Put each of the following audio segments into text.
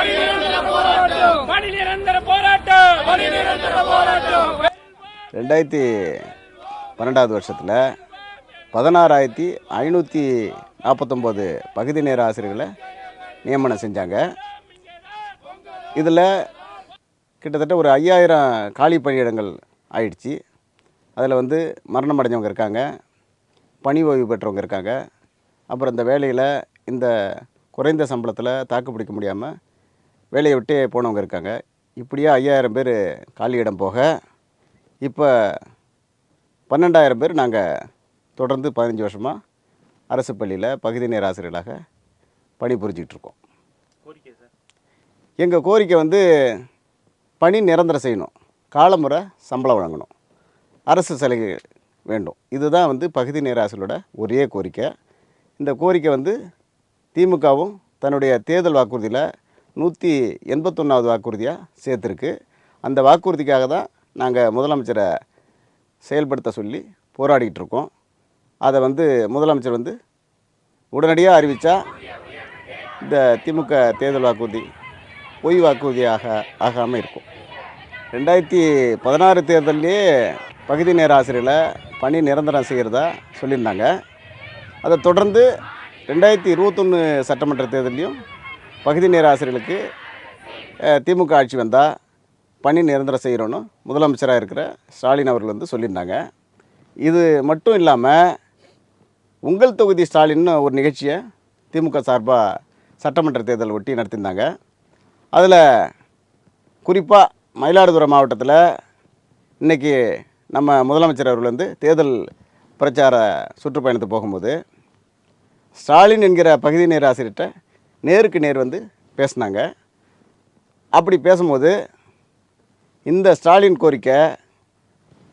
2012 வருஷத்தில் 16,549 பகுதி நேர ஆசிரியர்களை நியமனம் செஞ்சாங்க. இதில் கிட்டத்தட்ட ஒரு 5,000 காலி பணியிடங்கள் ஆயிடுச்சு. அதில் வந்து மரணம் அடைஞ்சவங்க இருக்காங்க, பணி ஓய்வு பெற்றவங்க இருக்காங்க, அப்புறம் இந்த வேலையில் இந்த குறைந்த சம்பளத்தில் தாக்கு பிடிக்க முடியாமல் வேலையை விட்டு போனவங்க இருக்காங்க. இப்படியே 5,000 பேர் காலியிடம் போக இப்போ 12,000 பேர் நாங்கள் தொடர்ந்து 15 வருஷமாக அரசு பள்ளியில் பகுதி நேர ஆசிரியர்களாக பணிபுரிஞ்சிக்கிட்டு எங்கள் கோரிக்கை வந்து பணி நிரந்தரம் செய்யணும், காலமுறை சம்பளம் வழங்கணும், அரசு சலுகை வேண்டும். இதுதான் வந்து பகுதி நேர ஆசிரியரோட ஒரே கோரிக்கை. இந்த கோரிக்கை வந்து திமுகவும் தன்னுடைய தேர்தல் வாக்குறுதியில் 181வது வாக்குறுதியாக சேர்த்துருக்கு. அந்த வாக்குறுதிக்காக தான் நாங்கள் முதலமைச்சரை செயல்படுத்த சொல்லி போராடிக்கிட்டு இருக்கோம். அதை வந்து முதலமைச்சர் வந்து உடனடியாக அறிவித்தா இந்த திமுக தேர்தல் வாக்குறுதி பொய் வாக்குறுதியாக ஆகாமல் இருக்கும். 2016 தேர்தலே பகுதி நேர ஆசிரியர்களை பணி நிரந்தரம் செய்கிறதா சொல்லியிருந்தாங்க. அதை தொடர்ந்து 2021 சட்டமன்ற தேர்தலையும் பகுதி நேர ஆசிரியர்களுக்கு திமுக ஆட்சி வந்தால் பணி நிரந்தரம் செய்கிறோன்னு முதலமைச்சராக இருக்கிற ஸ்டாலின் அவர்கள் வந்து சொல்லியிருந்தாங்க. இது மட்டும் இல்லாமல் உங்கள் தொகுதி ஸ்டாலின்னு ஒரு நிகழ்ச்சியை திமுக சார்பாக சட்டமன்ற தேர்தல் ஒட்டி நடத்தியிருந்தாங்க. அதில் குறிப்பாக மயிலாடுதுறை மாவட்டத்தில் இன்றைக்கி நம்ம முதலமைச்சர் அவர்கள் வந்து தேர்தல் பிரச்சார சுற்றுப்பயணத்துக்கு போகும்போது ஸ்டாலின் என்கிற பகுதி நேர ஆசிரியர்கிட்ட நேருக்கு நேர் வந்து பேசினாங்க. அப்படி பேசும்போது இந்த ஸ்டாலின் கோரிக்கை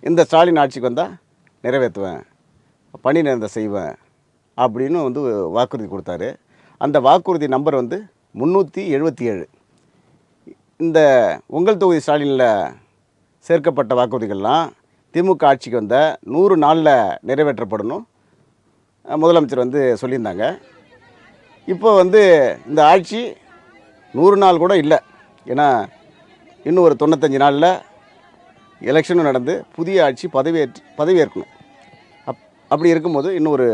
இந்த ஸ்டாலின் ஆட்சிக்கு வந்தால் நிறைவேற்றுவேன், பணி நிரந்தரம் செய்வேன் அப்படின்னு வந்து வாக்குறுதி கொடுத்தாரு. அந்த வாக்குறுதி நம்பர் வந்து 377. இந்த உங்கள் தொகுதி ஸ்டாலினில் சேர்க்கப்பட்ட வாக்குறுதிகள்லாம் திமுக ஆட்சிக்கு வந்த 100 நாளில் நிறைவேற்றப்படணும் முதலமைச்சர் வந்து சொல்லியிருந்தாங்க. இப்போ வந்து இந்த ஆட்சி 100 நாள் கூட இல்லை. ஏன்னா இன்னும் ஒரு 95 நாளில் எலெக்ஷனும் நடந்து புதிய ஆட்சி பதவியேற்கணும். அப்படி இருக்கும்போது இன்னும் ஒரு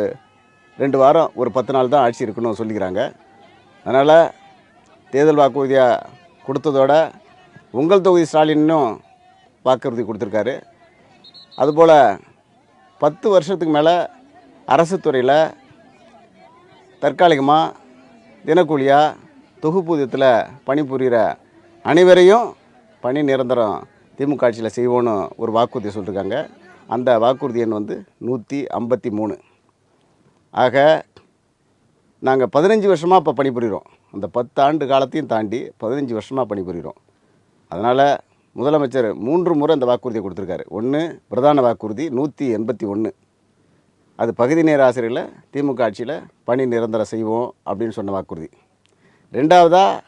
2 வாரம், ஒரு 10 நாள் தான் ஆட்சி இருக்கணும்னு சொல்லிக்கிறாங்க. அதனால் தேர்தல் வாக்குறுதியாக கொடுத்ததோட உங்கள் தொகுதி ஸ்டாலினும் வாக்குறுதி கொடுத்துருக்காரு. அதுபோல் 10 வருஷத்துக்கு மேலே அரசு துறையில் தற்காலிகமாக தினக்கூலியாக தொகுப்பூதியத்தில் பணிபுரிகிற அனைவரையும் பணி நிரந்தரம் திமுக ஆட்சியில் செய்வோன்னு ஒரு வாக்குறுதி சொல்லியிருக்காங்க. அந்த வாக்குறுதி எண் வந்து 153. ஆக நாங்கள் 15 வருஷமாக இப்போ பணிபுரிகிறோம். அந்த 10 ஆண்டு காலத்தையும் தாண்டி 15 வருஷமாக பணிபுரிகிறோம். அதனால் முதலமைச்சர் 3 முறை அந்த வாக்குறுதியை கொடுத்துருக்காரு. ஒன்று பிரதான வாக்குறுதி 181, அது பகுதி நேர ஆசிரியர்களை திமுக ஆட்சியில் பணி நிரந்தரம் செய்வோம் அப்படின்னு சொன்ன வாக்குறுதி. 2வதாக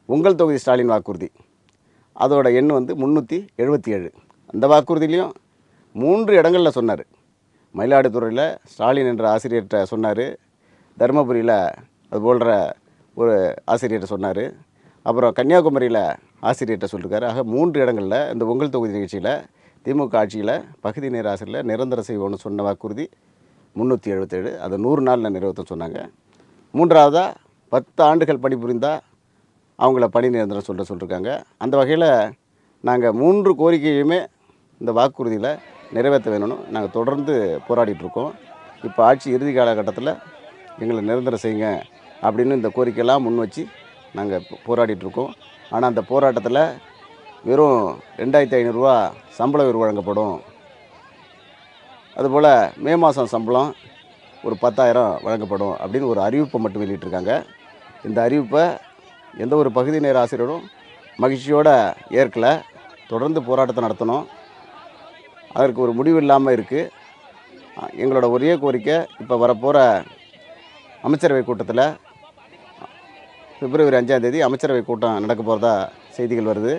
உங்கள் தொகுதி ஸ்டாலின் வாக்குறுதி, அதோட எண் வந்து 377. அந்த வாக்குறுதியிலையும் 3 இடங்களில் சொன்னார். மயிலாடுதுறையில் ஸ்டாலின் என்ற ஆசிரியர்கிட்ட சொன்னார், தருமபுரியில் அது போன்ற ஒரு ஆசிரியர்கிட்ட சொன்னார், அப்புறம் கன்னியாகுமரியில் ஆசிரியர்கிட்ட சொல்லியிருக்காரு. ஆக 3 இடங்களில் இந்த உங்கள் தொகுதி நிகழ்ச்சியில் திமுக ஆட்சியில் பகுதி நேர ஆசிரியரில் நிரந்தரம் செய்வோன்னு சொன்ன வாக்குறுதி 377, அதை 100 நாளில் நிறைவேற்ற சொன்னாங்க. 3வதாக 10 ஆண்டுகள் பணிபுரிந்தால் அவங்கள பணி நிரந்தரம் சொல்லியிருக்காங்க. அந்த வகையில் நாங்கள் 3 கோரிக்கையுமே இந்த வாக்குறுதியில் நிறைவேற்ற வேணும்னு நாங்கள் தொடர்ந்து போராடிட்டுருக்கோம். இப்போ ஆட்சி இறுதி காலகட்டத்தில் எங்களை நிரந்தரம் செய்யுங்க அப்படின்னு இந்த கோரிக்கையெல்லாம் முன் வச்சு நாங்கள் போராடிட்டுருக்கோம். ஆனால் அந்த போராட்டத்தில் வெறும் 2,500 ரூபா சம்பள உயர்வு வழங்கப்படும், அதுபோல் மே மாதம் சம்பளம் ஒரு 10,000 வழங்கப்படும் அப்படின்னு ஒரு அறிவிப்பை மட்டும் வெளியிட்டிருக்காங்க. இந்த அறிவிப்பை எந்த ஒரு பகுதி நேர ஆசிரியரும் மகிழ்ச்சியோடு ஏற்கலை. தொடர்ந்து போராட்டத்தை நடத்தணும். அதற்கு ஒரு முடிவு இல்லாமல் இருக்குது. எங்களோட ஒரே கோரிக்கை, இப்போ வரப்போகிற அமைச்சரவை கூட்டத்தில் பிப்ரவரி 5ஆம் தேதி அமைச்சரவை கூட்டம் நடக்க போகிறதா செய்திகள் வருது.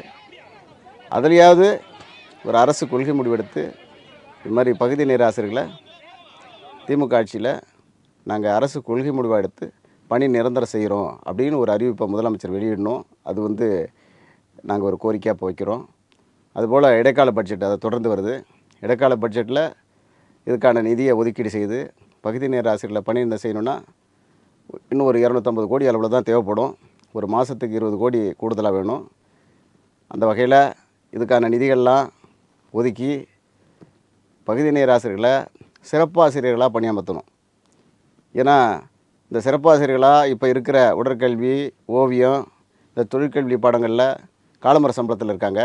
அதுலேயாவது ஒரு அரசு கொள்கை முடிவெடுத்து இது மாதிரி பகுதி நேர ஆசிரியர்களை திமுக ஆட்சியில் நாங்கள் அரசு கொள்கை முடிவாக எடுத்து பணி நிரந்தரம் செய்கிறோம் அப்படின்னு ஒரு அறிவிப்பை முதலமைச்சர் வெளியிடணும். அது வந்து நாங்கள் ஒரு கோரிக்கையாக இப்போ வைக்கிறோம். அதுபோல் இடைக்கால பட்ஜெட் அதை தொடர்ந்து வருது. இடைக்கால பட்ஜெட்டில் இதுக்கான நிதியை ஒதுக்கீடு செய்து பகுதி நேர ஆசிரியர்களை பணியிட செய்யணுன்னா இன்னும் ஒரு 250 கோடி அளவில் தான் தேவைப்படும். ஒரு மாதத்துக்கு 20 கோடி கூடுதலாக வேணும். அந்த வகையில் இதுக்கான நிதிகள்லாம் ஒதுக்கி பகுதி நேர ஆசிரியர்களை சிறப்பாசிரியர்களாக பணியமர்த்தணும். ஏன்னா இந்த சிறப்பாசிரியர்களாக இப்போ இருக்கிற உடற்கல்வி, ஓவியம், இந்த தொழிற்கல்வி பாடங்களில் காலமுறை சம்பளத்தில் இருக்காங்க.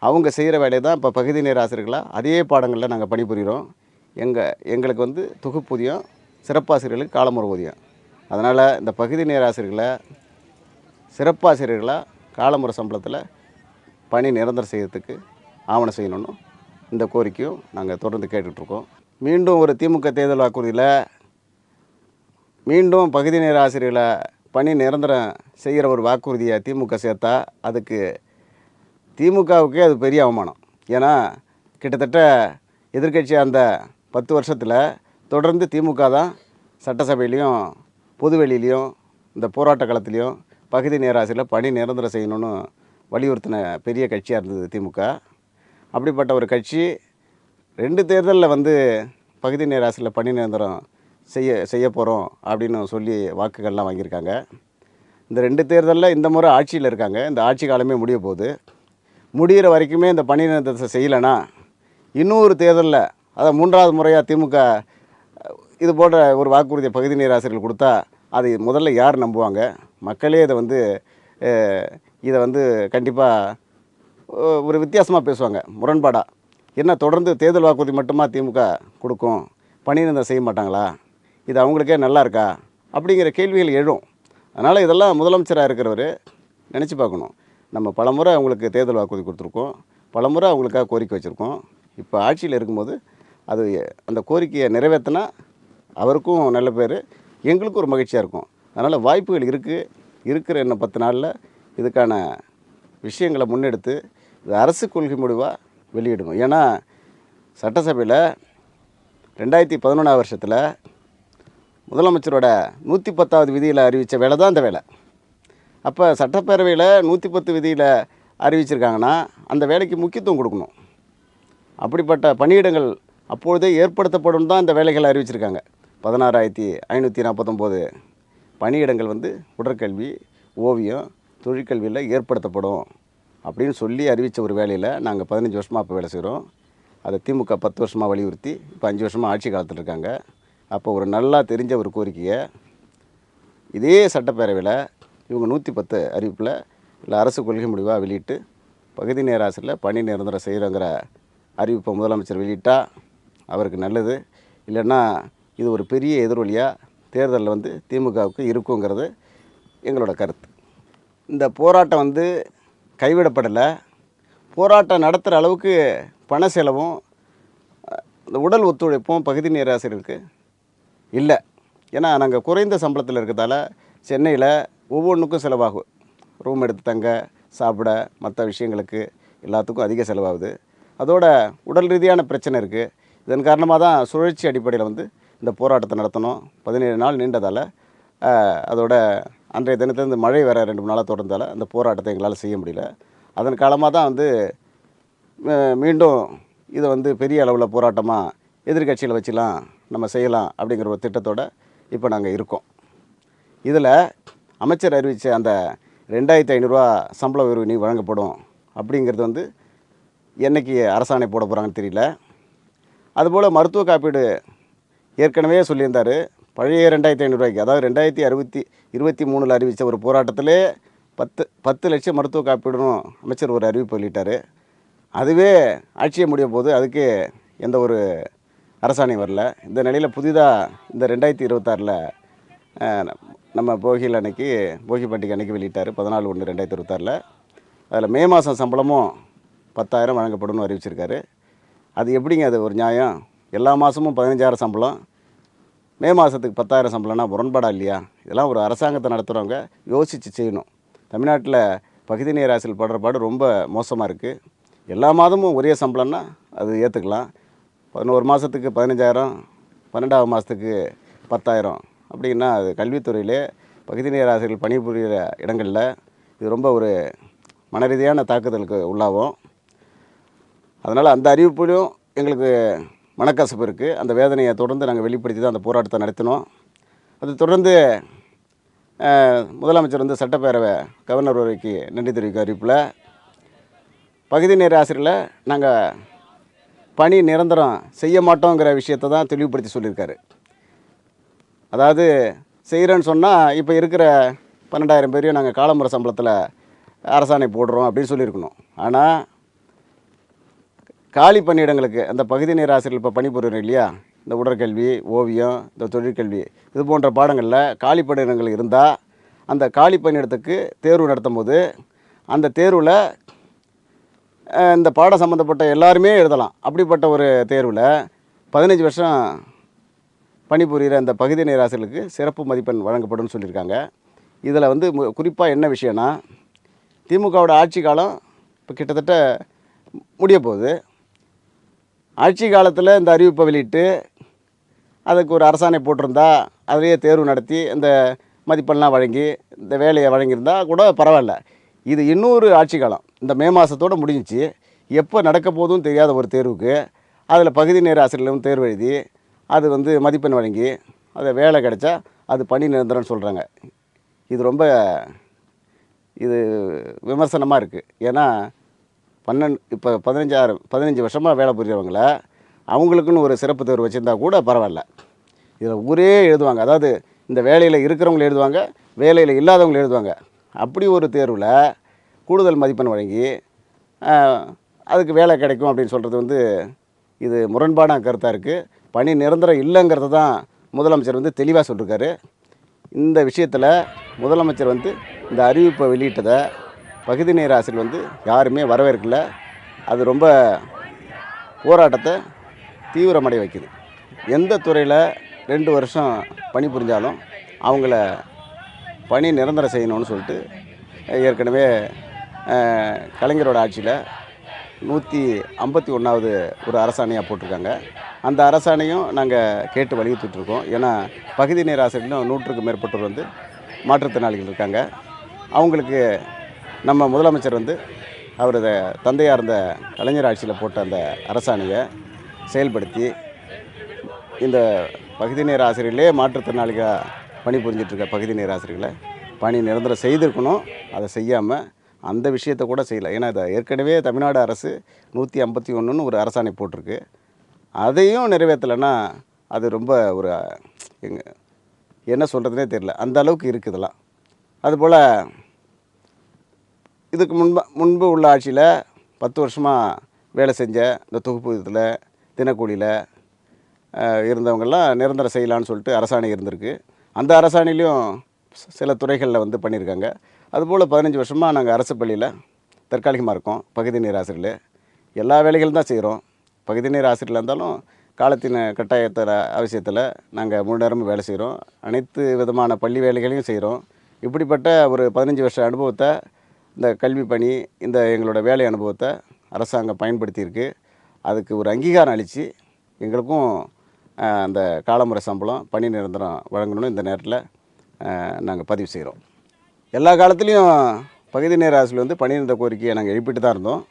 அவங்க செய்கிற வேலையை தான் இப்போ பகுதி நேர ஆசிரியர்களாக அதே பாடங்களில் நாங்கள் பணிபுரிகிறோம். எங்களுக்கு வந்து தொகுப்பூதியம், சிறப்பாசிரியர்களுக்கு காலமுறை ஊதியம். அதனால் இந்த பகுதி நேர ஆசிரியர்களை சிறப்பாசிரியர்களாக காலமுறை சம்பளத்தில் பணி நிரந்தரம் செய்யறதுக்கு ஆவணம் செய்யணும்னு இந்த கோரிக்கையும் நாங்கள் தொடர்ந்து கேட்டுட்ருக்கோம். மீண்டும் ஒரு திமுக தேர்தல் வாக்குறுதியில் மீண்டும் பகுதி நேர ஆசிரியர்களை பணி நிரந்தரம் செய்கிற ஒரு வாக்குறுதியை திமுக சேர்த்தா அதுக்கு திமுகவுக்கே அது பெரிய அவமானம். ஏன்னா கிட்டத்தட்ட எதிர்க்கட்சியாக அந்த 10 வருஷத்தில் தொடர்ந்து திமுக தான் சட்டசபையிலையும் பொதுவெளியிலையும் இந்த போராட்ட காலத்துலேயும் பகுதி நேர ஆசிரியர்களை பணி நிரந்தரம் செய்யணும்னு வலியுறுத்தின பெரிய கட்சியாக இருந்தது திமுக. அப்படிப்பட்ட ஒரு கட்சி 2 தேர்தலில் வந்து பகுதி நேர ஆசிரியர்களை பணி நிரந்தரம் செய்ய போகிறோம் அப்படின்னு சொல்லி வாக்குகள்லாம் வாங்கியிருக்காங்க. இந்த 2 தேர்தலில் இந்த முறை ஆட்சியில் இருக்காங்க. இந்த ஆட்சி காலமே முடிய போகுது. முடிகிற வரைக்குமே இந்த பணி நிரந்தரத்தை செய்யலைன்னா இன்னொரு தேர்தலில் அதாவது 3வது முறையாக திமுக இது போன்ற ஒரு வாக்குறுதியை பகுதி நேர ஆசிரியர்கள் கொடுத்தா அது முதல்ல யார் நம்புவாங்க? மக்களே இதை வந்து கண்டிப்பாக ஒரு வித்தியாசமாக பேசுவாங்க, முரண்பாடாக. என்ன தொடர்ந்து தேர்தல் வாக்குறுதி மட்டுமா திமுக கொடுக்கும், பணி நிரந்தரம் செய்ய மாட்டாங்களா, இது அவங்களுக்கே நல்லா இருக்கா அப்படிங்கிற கேள்விகள் எழும். அதனால் இதெல்லாம் முதலமைச்சராக இருக்கிறவர் நினச்சி பார்க்கணும். நம்ம பலமுறை அவங்களுக்கு தேர்தல் வாக்குறுதி கொடுத்துருக்கோம், பலமுறை அவங்களுக்காக கோரிக்கை வச்சுருக்கோம். இப்போ ஆட்சியில் இருக்கும்போது அது அந்த கோரிக்கையை நிறைவேற்றினா அவருக்கும் நல்ல பேர், எங்களுக்கும் ஒரு மகிழ்ச்சியாக இருக்கும். அதனால் வாய்ப்புகள் இருக்கிற இன்னும் 10 நாளில் இதுக்கான விஷயங்களை முன்னெடுத்து இது அரசு கொள்கை முடிவாக வெளியிடணும். ஏன்னா சட்டசபையில் 2011 வருஷத்தில் முதலமைச்சரோட 110வது விதியில் அறிவித்த வேலை தான் இந்த வேலை. அப்போ சட்டப்பேரவையில் 110 விதியில் அறிவிச்சிருக்காங்கன்னா அந்த வேலைக்கு முக்கியத்துவம் கொடுக்கணும். அப்படிப்பட்ட பணியிடங்கள் அப்பொழுதே ஏற்படுத்தப்படும் தான் இந்த வேலைகளை அறிவிச்சிருக்காங்க. 16,549 பணியிடங்கள் வந்து உடற்கல்வி, ஓவியம், தொழிற்கல்வியில் ஏற்படுத்தப்படும் அப்படின்னு சொல்லி அறிவித்த ஒரு வேலையில் நாங்கள் 15 வருஷமாக இப்போ வேலை செய்கிறோம். அதை திமுக 10 வருஷமாக வலியுறுத்தி இப்போ 5 வருஷமாக ஆட்சி காலத்தில் இருக்காங்க. அப்போ ஒரு நல்லா தெரிஞ்ச ஒரு கோரிக்கையை இதே சட்டப்பேரவையில் இவங்க 110 அறிவிப்பில் இல்லை அரசு கொள்கை முடிவாக வெளியிட்டு பகுதி நேர ஆசிரியரில் பணி நிரந்தரம் செய்கிறோங்கிற அறிவிப்பை முதலமைச்சர் வெளியிட்டால் அவருக்கு நல்லது. இல்லைன்னா இது ஒரு பெரிய எதிரொலியாக தேர்தலில் வந்து திமுகவுக்கு இருக்குங்கிறது எங்களோட கருத்து. இந்த போராட்டம் வந்து கைவிடப்படலை. போராட்டம் நடத்துகிற அளவுக்கு பண செலவும் இந்த உடல் ஒத்துழைப்பும் பகுதி நேர ஆசிரியருக்கு இல்லை. ஏன்னா நாங்கள் குறைந்த சம்பளத்தில் இருக்கிறதால சென்னையில் ஒவ்வொன்றுக்கும் செலவாகும். ரூம் எடுத்து தங்க, சாப்பிட, மற்ற விஷயங்களுக்கு எல்லாத்துக்கும் அதிக செலவாகுது. அதோட உடல் ரீதியான பிரச்சனை இருக்குது. இதன் காரணமாக தான் சுழற்சி அடிப்படையில் வந்து இந்த போராட்டத்தை நடத்தணும். 17 நாள் நீண்டதால் அதோட அன்றைய தினத்திலேருந்து மழை வேறு 2 நாளாக தொடர்ந்தால் அந்த போராட்டத்தை எங்களால் செய்ய முடியல. அதன் காலமாக தான் வந்து மீண்டும் இதை வந்து பெரிய அளவில் போராட்டமாக எதிர்கட்சியில் வச்சுலாம் நம்ம செய்யலாம் அப்படிங்கிற ஒரு திட்டத்தோடு இப்போ நாங்கள் இருக்கோம். இதில் அமைச்சர் அறிவித்த அந்த 2,500 சம்பள உயர்வு நீ வழங்கப்படும் அப்படிங்கிறது வந்து என்றைக்கு அரசாணை போட போகிறாங்கன்னு தெரியல. அதுபோல் மருத்துவ காப்பீடு ஏற்கனவே சொல்லியிருந்தார். பழைய 2,500 அதாவது 2023 அறிவித்த ஒரு போராட்டத்திலே 10 லட்சம் மருத்துவ காப்பீடுன்னு அமைச்சர் ஒரு அறிவிப்பு வெளியிட்டார். அதுவே ஆட்சியை முடிய போது அதுக்கு எந்த ஒரு அரசாணை வரல. இந்த நிலையில் புதிதாக இந்த 2026 நம்ம போகி பண்டிகை அன்னைக்கு வெளியிட்டார். 14/1/2026 அதில் மே மாதம் சம்பளமும் 10,000 வழங்கப்படும்னு அறிவிச்சிருக்காரு. அது எப்படிங்க அது ஒரு நியாயம்? எல்லா மாதமும் 15,000 சம்பளம், மே மாதத்துக்கு 10,000 சம்பளம்னா முரண்பாடா இல்லையா? இதெல்லாம் ஒரு அரசாங்கத்தை நடத்துகிறவங்க யோசித்து செய்யணும். தமிழ்நாட்டில் பகுதி நேர ஆசிரியர் படுற பாடு ரொம்ப மோசமாக இருக்குது. எல்லா மாதமும் ஒரே சம்பளம்னா அது ஏற்றுக்கலாம். 11 மாதத்துக்கு 15,000, 12வது மாதத்துக்கு 10,000 அப்படின்னா அது கல்வித்துறையிலே பகுதி நேர ஆசிரியர்கள் பணிபுரிகிற இடங்களில் இது ரொம்ப ஒரு மனரீதியான தாக்குதலுக்கு உள்ளாகும். அதனால் அந்த அறிவிப்புலையும் எங்களுக்கு மனக்கசப்பு இருக்குது. அந்த வேதனையை தொடர்ந்து நாங்கள் வெளிப்படுத்தி தான் அந்த போராட்டத்தை நடத்தினோம். அது தொடர்ந்து முதலமைச்சர் வந்து சட்டப்பேரவை கவர்னர் உரைக்கு நன்றி தெரிவிக்கும் அறிவிப்பில் பகுதி நேர ஆசிரியர்களை நாங்கள் பணி நிரந்தரம் செய்ய மாட்டோங்கிற விஷயத்தை தான் தெளிவுபடுத்தி சொல்லியிருக்காரு. அதாவது செய்கிறேன்னு சொன்னால் இப்போ இருக்கிற 12,000 பேரையும் நாங்கள் காலமுறை சம்பளத்தில் அரசாணை போடுறோம் அப்படின்னு சொல்லியிருக்கணும். ஆனால் காலி பணியிடங்களுக்கு அந்த பகுதி நேர ஆசிரியர்கள் இப்போ பணிபுரியும் இல்லையா, இந்த உடற்கல்வி, ஓவியம், இந்த தொழிற்கல்வி இது போன்ற பாடங்களில் காலி பணியிடங்கள் இருந்தால் அந்த காலி பணியிடத்துக்கு தேர்வு நடத்தும் போது அந்த தேர்வில் இந்த பாடம் சம்மந்தப்பட்ட எல்லாருமே எழுதலாம். அப்படிப்பட்ட ஒரு தேர்வில் 15 வருஷம் பணிபுரிகிற அந்த பகுதி நேர ஆசிரியர்களுக்கு சிறப்பு மதிப்பெண் வழங்கப்படும் சொல்லியிருக்காங்க. இதில் வந்து குறிப்பாக என்ன விஷயம்னா, திமுகவோட ஆட்சி காலம் இப்போ கிட்டத்தட்ட முடிய போகுது. ஆட்சி காலத்தில் இந்த அறிவிப்பை வெளியிட்டு அதுக்கு ஒரு அரசாணை போட்டிருந்தா அதிலேயே தேர்வு நடத்தி இந்த மதிப்பெண்லாம் வழங்கி இந்த வேலையை வழங்கியிருந்தா கூட பரவாயில்ல. இது இன்னொரு ஆட்சி காலம், இந்த மே மாதத்தோடு முடிஞ்சிச்சு. எப்போ நடக்க போதும் தெரியாத ஒரு தேர்வுக்கு அதில் பகுதி நேர ஆசிரியர்களும் தேர்வு எழுதி அது வந்து மதிப்பெண் வழங்கி அதை வேலை கிடைச்சா அது பணி நிரந்தரம்னு சொல்கிறாங்க. இது ரொம்ப விமர்சனமாக இருக்குது. ஏன்னா இப்போ 15 வருஷமாக வேலை புரியறவங்கள அவங்களுக்குன்னு ஒரு சிறப்பு தேர்வு வச்சுருந்தா கூட பரவாயில்ல. இதில் ஊரே எழுதுவாங்க. அதாவது இந்த வேலையில் இருக்கிறவங்க எழுதுவாங்க, வேலையில் இல்லாதவங்க எழுதுவாங்க. அப்படி ஒரு தேர்வில் கூடுதல் மதிப்பெண் வழங்கி அதுக்கு வேலை கிடைக்கும் அப்படின்னு சொல்கிறது வந்து இது முரண்பாடான கருத்தாக இருக்குது. பணி நிரந்தரம் இல்லைங்கிறத தான் முதலமைச்சர் வந்து தெளிவாக சொல்லியிருக்காரு. இந்த விஷயத்தில் முதலமைச்சர் வந்து இந்த அறிவிப்பை வெளியிட்டதை பகுதி நேர ஆசிரியர் வந்து யாருமே வரவேற்கல. அது ரொம்ப போராட்டத்தை தீவிரமடைய வைக்குது. எந்த துறையில் 2 வருஷம் பணி புரிஞ்சாலும் அவங்கள பணி நிரந்தரம் செய்யணும்னு சொல்லிட்டு ஏற்கனவே கலைஞரோட ஆட்சியில் 151வது ஒரு அரசாணையாக போட்டிருக்காங்க. அந்த அரசாணையும் நாங்கள் கேட்டு வலியுறுத்திட்டுருக்கோம். ஏன்னா பகுதி நேர ஆசிரியர்களும் 100க்கும் மேற்பட்டோர் வந்து மாற்றுத்திறனாளிகள் இருக்காங்க. அவங்களுக்கு நம்ம முதலமைச்சர் வந்து அவரது தந்தையாக இருந்த கலைஞர் ஆட்சியில் போட்ட அந்த அரசாணையை செயல்படுத்தி இந்த பகுதி நேர ஆசிரியர்களே மாற்றுத்திறனாளிகள் பணிபுரிஞ்சிட்ருக்க பகுதி நேர ஆசிரியர்களை பணி நிரந்தரம் செய்திருக்கணும். அதை செய்யாமல் அந்த விஷயத்தை கூட செய்யலை. ஏன்னா இதை ஏற்கனவே தமிழ்நாடு அரசு 151ன்னு ஒரு அரசாணை போட்டிருக்கு. அதையும் நிறைவேற்றலைன்னா அது ரொம்ப ஒரு என்ன சொல்கிறதுனே தெரியல. அந்த அளவுக்கு இருக்குது இதெல்லாம். அதுபோல் இதுக்கு முன்பு உள்ள ஆட்சியில் 10 வருஷமாக வேலை செஞ்ச இந்த தொகுப்பூதியத்தில் தினக்கூலியில் இருந்தவங்கெல்லாம் நிரந்தரம் செய்யலான்னு சொல்லிட்டு அரசாணை இருந்திருக்கு. அந்த அரசாணையிலையும் சில துறைகளில் வந்து பண்ணியிருக்காங்க. அதுபோல் 15 வருஷமாக நாங்கள் அரசு பள்ளியில் தற்காலிகமாக இருக்கோம். பகுதி நேர ஆசிரியர்கள் எல்லா வேலைகளும் தான் செய்கிறோம். பகுதி நேர ஆசிரியர்களாக இருந்தாலும் காலத்தின் கட்டாயத்தில் அவசியத்தில் நாங்கள் முழு நேரமும் வேலை செய்கிறோம். அனைத்து விதமான பள்ளி வேலைகளையும் செய்கிறோம். இப்படிப்பட்ட ஒரு 15 வருஷ அனுபவத்தை இந்த கல்வி பணி, இந்த எங்களோட வேலை அனுபவத்தை அரசாங்கம் பயன்படுத்தியிருக்கு. அதுக்கு ஒரு அங்கீகாரம் அளித்து எங்களுக்கும் அந்த காலமுறை சம்பளம் பணி நிரந்தரம் வழங்கணும்னு இந்த நேரத்தில் நாங்கள் பதிவு செய்கிறோம். எல்லா காலத்துலேயும் பகுதி நேர ஆசிரியர் வந்து பணி நிரந்தர கோரிக்கையை நாங்கள் எழுப்பிட்டு தான் இருந்தோம்.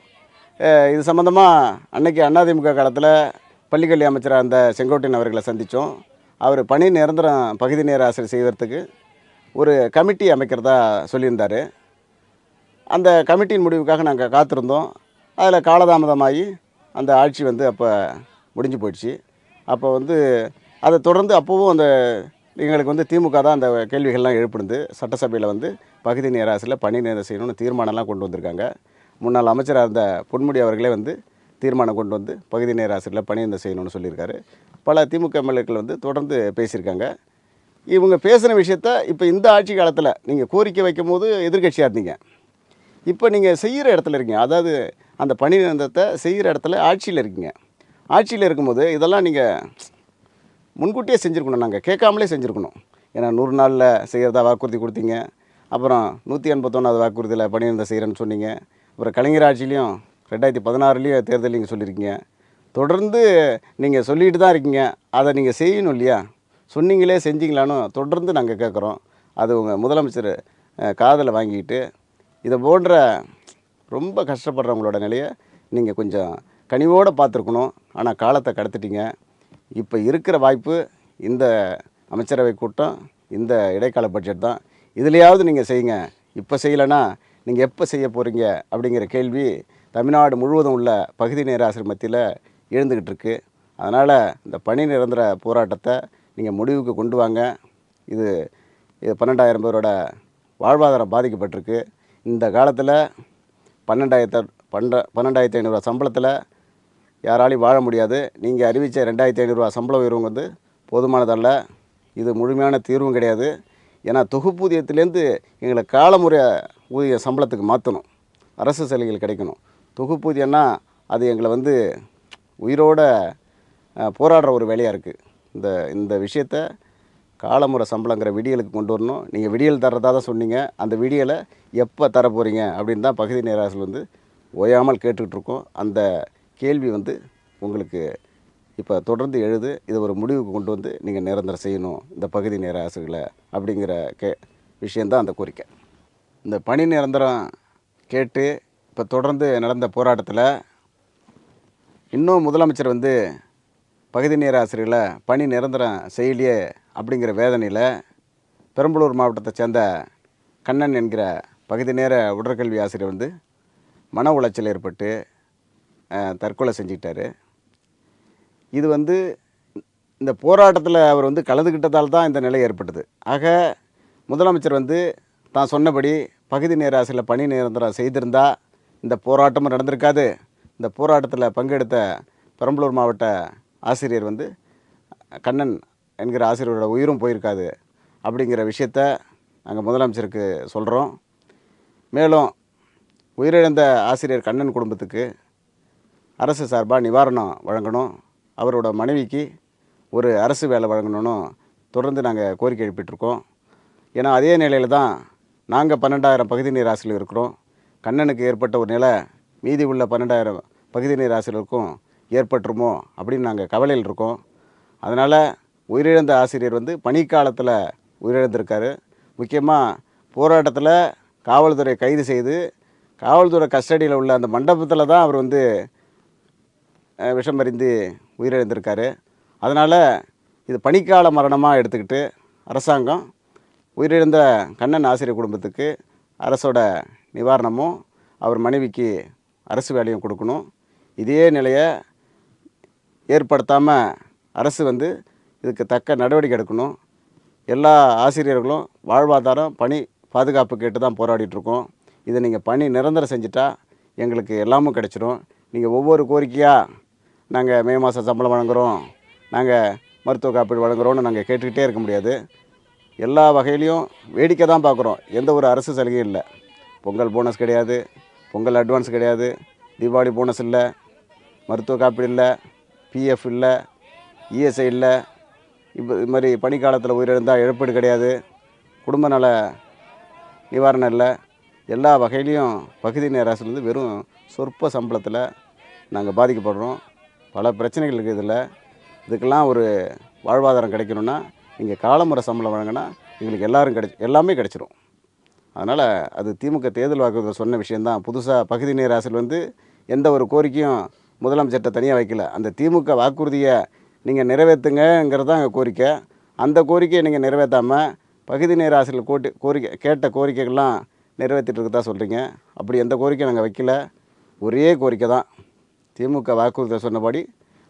இது சம்மந்தமாக அன்னைக்கு அதிமுக காலத்தில் பள்ளிக்கல்வி அமைச்சராக அந்த செங்கோட்டையன் அவர்களை சந்தித்தோம். அவர் பணி நிரந்தரம் பகுதி நேர ஆசிரியர் செய்வதற்கு ஒரு கமிட்டி அமைக்கிறதா சொல்லியிருந்தார். அந்த கமிட்டியின் முடிவுக்காக நாங்கள் காத்திருந்தோம். அதில் காலதாமதமாகி அந்த ஆட்சி வந்து அப்போ முடிஞ்சு போயிடுச்சு. அப்போ வந்து அதை தொடர்ந்து அப்போவும் அந்த எங்களுக்கு வந்து திமுக தான் அந்த கேள்விகள்லாம் எழுப்பிடுது. சட்டசபையில் வந்து பகுதி நேர ஆசிரியர் பணி நிரந்தரம் செய்யணும்னு தீர்மானம்லாம் கொண்டு வந்திருக்காங்க. முன்னாள் அமைச்சராக இருந்த பொன்முடி அவர்களே வந்து தீர்மானம் கொண்டு வந்து பகுதி நேர ஆசிரியர் பணி நிரந்தரம் செய்யணும்னு சொல்லியிருக்காரு. பல திமுக எம்எல்ஏக்கள் வந்து தொடர்ந்து பேசியிருக்காங்க. இவங்க பேசுகிற விஷயத்த இப்போ இந்த ஆட்சி காலத்தில் நீங்கள் கோரிக்கை வைக்கும் போது எதிர்கட்சியாக இருந்தீங்க. இப்போ நீங்கள் செய்கிற இடத்துல இருக்கீங்க. அதாவது அந்த பணி நிரந்தரத்தை செய்கிற இடத்துல ஆட்சியில் இருக்கீங்க. ஆட்சியில் இருக்கும்போது இதெல்லாம் நீங்கள் முன்கூட்டியே செஞ்சுருக்கணும். நாங்கள் கேட்காமலே செஞ்சுருக்கணும். ஏன்னா 100 நாளில் செய்கிறதா வாக்குறுதி கொடுத்தீங்க. அப்புறம் 181வது வாக்குறுதியில் பணி நிரந்தரம் செய்கிறேன்னு சொன்னீங்க. அப்புறம் கலைஞர் ஆட்சியிலையும் 2016லேயும் தேர்தல் நீங்கள் சொல்லியிருக்கீங்க. தொடர்ந்து நீங்கள் சொல்லிட்டு தான் இருக்கீங்க. அதை நீங்கள் செய்யணும் இல்லையா? சொன்னீங்களே செஞ்சீங்களான்னு தொடர்ந்து நாங்கள் கேட்குறோம். அது உங்கள் முதலமைச்சர் காதில் வாங்கிக்கிட்டு இதை போன்ற ரொம்ப கஷ்டப்படுறவங்களோட நிலையை நீங்கள் கொஞ்சம் கனிவோடு பார்த்துருக்கணும். ஆனால் காலத்தை கடத்திட்டீங்க. இப்போ இருக்கிற வாய்ப்பு இந்த அமைச்சரவை கூட்டம், இந்த இடைக்கால பட்ஜெட் தான். இதுலையாவது நீங்கள் செய்யுங்க. இப்போ செய்யலைன்னா நீங்கள் எப்போ செய்ய போகிறீங்க அப்படிங்கிற கேள்வி தமிழ்நாடு முழுவதும் உள்ள பகுதி நேர ஆசிரியர் மத்தியில் எழுந்துக்கிட்டு இருக்கு. அதனால் இந்த பணி நிரந்தர போராட்டத்தை நீங்கள் முடிவுக்கு கொண்டு வாங்க. இது 12,000 பேரோட வாழ்வாதாரம் பாதிக்கப்பட்டிருக்கு. இந்த காலத்தில் 12,500 சம்பளத்தில் யாராலையும் வாழ முடியாது. நீங்கள் அறிவித்த 2,500 சம்பள உயர்வு வந்து போதுமானதல்ல. இது முழுமையான தீர்வும் கிடையாது. ஏன்னா தொகுப்பூதியத்திலேருந்து எங்களை காலமுறை ஊதிய சம்பளத்துக்கு மாற்றணும். அரசு சலுகைகள் கிடைக்கணும். தொகுப்பூதியம்னா அது எங்களை வந்து உயிரோட போராடுற ஒரு வேலையாக இருக்குது. இந்த விஷயத்தை காலமுறை சம்பளங்கிற விடியலுக்கு கொண்டு வரணும். நீங்கள் விடியல் தர்றதா தான் சொன்னீங்க. அந்த விடியலை எப்போ தர போகிறீங்க அப்படின்னு தான் பகுதி நேர ஆசிரியர் வந்து ஓயாமல் கேட்டுக்கிட்டு இருக்கோம். அந்த கேள்வி வந்து உங்களுக்கு இப்போ தொடர்ந்து எழுது. இதை ஒரு முடிவுக்கு கொண்டு வந்து நீங்கள் நிரந்தரம் செய்யணும் இந்த பகுதி நேர ஆசிரியர்களை அப்படிங்கிற விஷயந்தான் அந்த கோரிக்கை. இந்த பணி நிரந்தரம் கேட்டு இப்போ தொடர்ந்து நடந்த போராட்டத்தில் இன்னும் முதலமைச்சர் வந்து பகுதி நேர ஆசிரியர்களை பணி நிரந்தரம் செய்யலையே அப்படிங்கிற வேதனையில் பெரம்பலூர் மாவட்டத்தை சேர்ந்த கண்ணன் என்கிற பகுதி நேர உடற்கல்வி ஆசிரியர் வந்து மன உளைச்சல் ஏற்பட்டு தற்கொலை செஞ்சுக்கிட்டார். இது வந்து இந்த போராட்டத்தில் அவர் வந்து கலந்துக்கிட்டதால் தான் இந்த நிலை ஏற்பட்டது. ஆக முதலமைச்சர் வந்து தான் சொன்னபடி பகுதி நேர ஆசிரியர் பணி நிரந்தரம் செய்திருந்தா இந்த போராட்டமும் நடந்திருக்காது. இந்த போராட்டத்தில் பங்கெடுத்த பெரம்பலூர் மாவட்ட ஆசிரியர் வந்து கண்ணன் என்கிற ஆசிரியரோட உயிரும் போயிருக்காது அப்படிங்கிற விஷயத்த நாங்கள் முதலமைச்சருக்கு சொல்கிறோம். மேலும் உயிரிழந்த ஆசிரியர் கண்ணன் குடும்பத்துக்கு அரசு சார்பாக நிவாரணம் வழங்கணும். அவரோட மனைவிக்கு ஒரு அரசு வேலை வழங்கணும்னு தொடர்ந்து நாங்கள் கோரிக்கை எழுப்பிட்டுருக்கோம். ஏன்னா அதே நிலையில் தான் நாங்கள் 12,000 பகுதி நேர ஆசிரியர் இருக்கிறோம். கண்ணனுக்கு ஏற்பட்ட ஒரு நிலை மீதி உள்ள 12,000 பகுதி நேர ஆசிரியருக்கும் ஏற்பட்டுருமோ அப்படின்னு நாங்கள் கவலையில் இருக்கோம். அதனால் உயிரிழந்த ஆசிரியர் வந்து பணிக்காலத்தில் உயிரிழந்திருக்காரு. முக்கியமாக போராட்டத்தில் காவல்துறை கைது செய்து காவல்துறை கஸ்டடியில் உள்ள அந்த மண்டபத்தில் தான் அவர் வந்து விஷமறிந்து உயிரிழந்திருக்காரு. அதனால் இது பணிக்கால மரணமாக எடுத்துக்கிட்டு அரசாங்கம் உயிரிழந்த கண்ணன் ஆசிரியர் குடும்பத்துக்கு அரசோட நிவாரணமும் அவர் மனைவிக்கு அரசு வேலையும் கொடுக்கணும். இதே நிலையை ஏற்படுத்தாமல் அரசு வந்து இதுக்கு தக்க நடவடிக்கை எடுக்கணும். எல்லா ஆசிரியர்களும் வாழ்வாதாரம் பணி பாதுகாப்பு கேட்டு தான் போராடிட்டுருக்கோம். இதை நீங்கள் பணி நிரந்தரம் செஞ்சுட்டா எங்களுக்கு எல்லாமும் கிடச்சிரும். நீங்கள் ஒவ்வொரு கோரிக்கையாக நாங்கள் மே மாதம் சம்பளம் வழங்குகிறோம், நாங்கள் மருத்துவ காப்பீடு வழங்குகிறோன்னு நாங்கள் கேட்டுக்கிட்டே இருக்க முடியாது. எல்லா வகையிலையும் வேடிக்கை தான் பார்க்குறோம். எந்த ஒரு அரசு சலுகையும் இல்லை. பொங்கல் போனஸ் கிடையாது, பொங்கல் அட்வான்ஸ் கிடையாது, தீபாவளி போனஸ் இல்லை, மருத்துவ காப்பீடு இல்லை, பிஎஃப் இல்லை, இஎஸ்ஐ இல்லை. இப்போ இது மாதிரி பணிக்காலத்தில் உயிரிழந்தால் இழப்பீடு கிடையாது, குடும்ப நல நிவாரணம் இல்லை. எல்லா வகையிலையும் பகுதி நேர ஆசிரியர் வெறும் சொற்ப சம்பளத்தில் நாங்கள் பாதிக்கப்படுறோம். பல பிரச்சனைகள் இருக்குது. இதுக்கெல்லாம் ஒரு வாழ்வாதாரம் கிடைக்கணுன்னா நீங்கள் காலமுறை சம்பளம் வழங்கினா எங்களுக்கு எல்லாமே கிடைச்சிரும். அதனால் அது திமுக தேர்தல் வாக்குறுதியில் சொன்ன விஷயந்தான். புதுசாக பகுதி நேர ஆசிரியர் வந்து எந்த ஒரு கோரிக்கையும் முதலமைச்சர்கிட்ட தனியாக வைக்கல. அந்த திமுக வாக்குறுதியை நீங்கள் நிறைவேற்றுங்கிறது தான் எங்கள் கோரிக்கை. அந்த கோரிக்கையை நீங்கள் நிறைவேற்றாமல் பகுதி நேர ஆசிரியர் கேட்ட கோரிக்கைகள்லாம் நிறைவேற்றிட்டு இருக்கதா சொல்கிறீங்க. அப்படி எந்த கோரிக்கை நாங்கள் வைக்கல. ஒரே கோரிக்கை தான், திமுக வாக்குறுதியை சொன்னபடி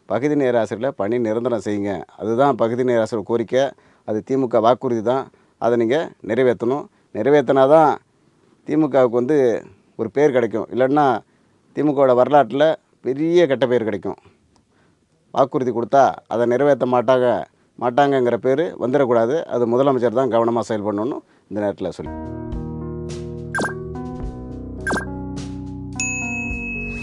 பகுதி நேர ஆசிரியரில் பணி நிரந்தரம் செய்யுங்க. அதுதான் பகுதி நேர ஆசிரியர் கோரிக்கை. அது திமுக வாக்குறுதி தான். அதை நீங்கள் நிறைவேற்றணும். நிறைவேற்றினா தான் திமுகவுக்கு வந்து ஒரு பேர் கிடைக்கும். இல்லைன்னா திமுகவோட வரலாற்றில் பெரிய கெட்ட பேர் கிடைக்கும். வாக்குறுதி கொடுத்தா அதை நிறைவேற்ற மாட்டாங்கங்கிற பேர் வந்துடக்கூடாது. அது முதலமைச்சர் தான் கவனமாக செயல்படணும்னு இந்த நேரத்தில் சொல்லி